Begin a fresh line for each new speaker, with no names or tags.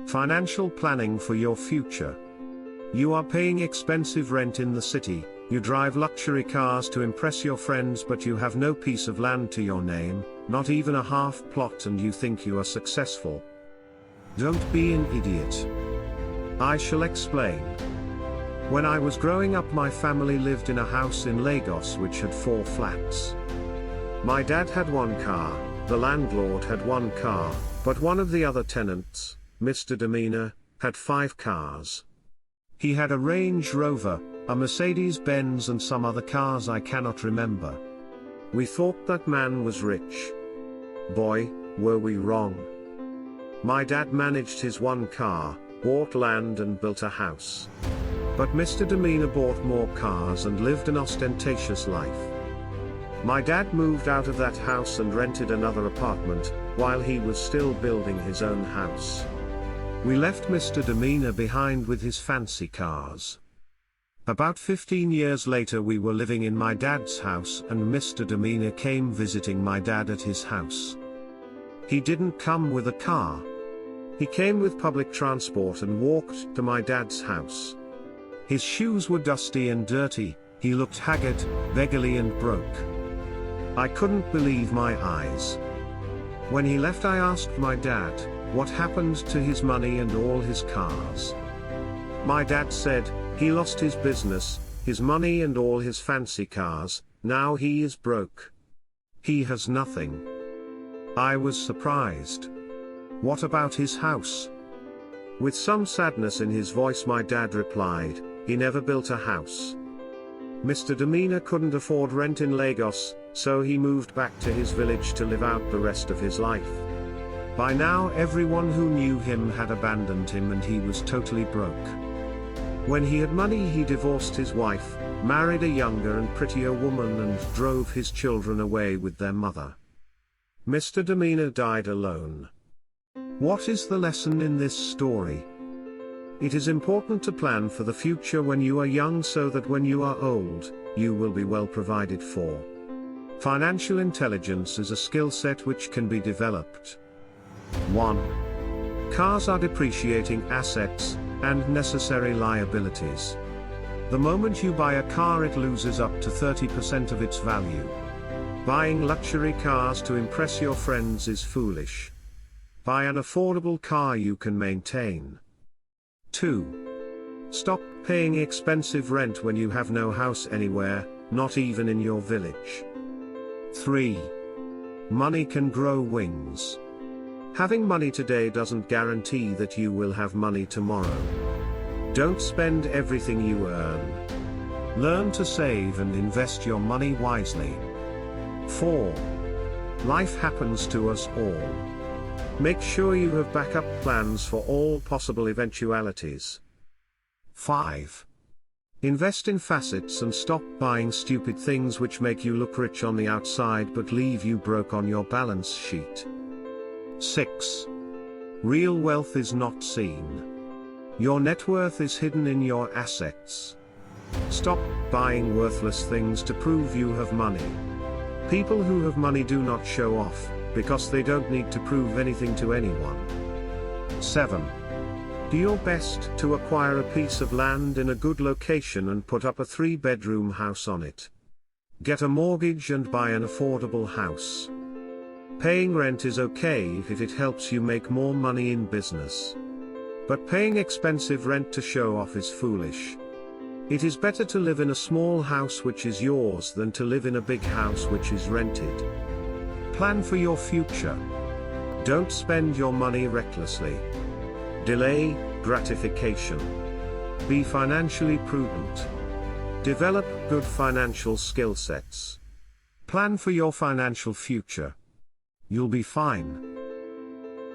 Financial planning for your future. You are paying expensive rent in the city, you drive luxury cars to impress your friends, but you have no piece of land to your name, not even a half plot, and you think you are successful. Don't be an idiot. I shall explain. When I was growing up, my family lived in a house in Lagos which had 4 flats. My dad had 1 car, the landlord had 1 car, but one of the other tenants, Mr. Demeanor, had 5 cars. He had a Range Rover, a Mercedes-Benz, and some other cars I cannot remember. We thought that man was rich. Boy, were we wrong. My dad managed his 1 car, bought land and built a house. But Mr. Demeanor bought more cars and lived an ostentatious life. My dad moved out of that house and rented another apartment, while he was still building his own house. We left Mr. Demeanor behind with his fancy cars. About 15 years later, we were living in my dad's house and Mr. Demeanor came visiting my dad at his house. He didn't come with a car. He came with public transport and walked to my dad's house. His shoes were dusty and dirty, he looked haggard, beggarly and broke. I couldn't believe my eyes. When he left, I asked my dad, what happened to his money and all his cars? My dad said, he lost his business, his money and all his fancy cars, now he is broke. He has nothing. I was surprised. What about his house? With some sadness in his voice, my dad replied, he never built a house. Mr. Demeanor couldn't afford rent in Lagos, so he moved back to his village to live out the rest of his life. By now everyone who knew him had abandoned him and he was totally broke. When he had money, he divorced his wife, married a younger and prettier woman and drove his children away with their mother. Mr. Demeanor died alone. What is the lesson in this story? It is important to plan for the future when you are young so that when you are old, you will be well provided for. Financial intelligence is a skill set which can be developed. 1. Cars are depreciating assets and necessary liabilities. The moment you buy a car, it loses up to 30% of its value. Buying luxury cars to impress your friends is foolish. Buy an affordable car you can maintain. 2. Stop paying expensive rent when you have no house anywhere, not even in your village. 3. Money can grow wings. Having money today doesn't guarantee that you will have money tomorrow. Don't spend everything you earn. Learn to save and invest your money wisely. 4. Life happens to us all. Make sure you have backup plans for all possible eventualities. 5. Invest in facets and stop buying stupid things which make you look rich on the outside but leave you broke on your balance sheet. 6. Real wealth is not seen. Your net worth is hidden in your assets. Stop buying worthless things to prove you have money. People who have money do not show off, because they don't need to prove anything to anyone. 7. Do your best to acquire a piece of land in a good location and put up a 3-bedroom house on it. Get a mortgage and buy an affordable house. Paying rent is okay if it helps you make more money in business. But paying expensive rent to show off is foolish. It is better to live in a small house which is yours than to live in a big house which is rented. Plan for your future. Don't spend your money recklessly. Delay gratification. Be financially prudent. Develop good financial skill sets. Plan for your financial future. You'll be fine.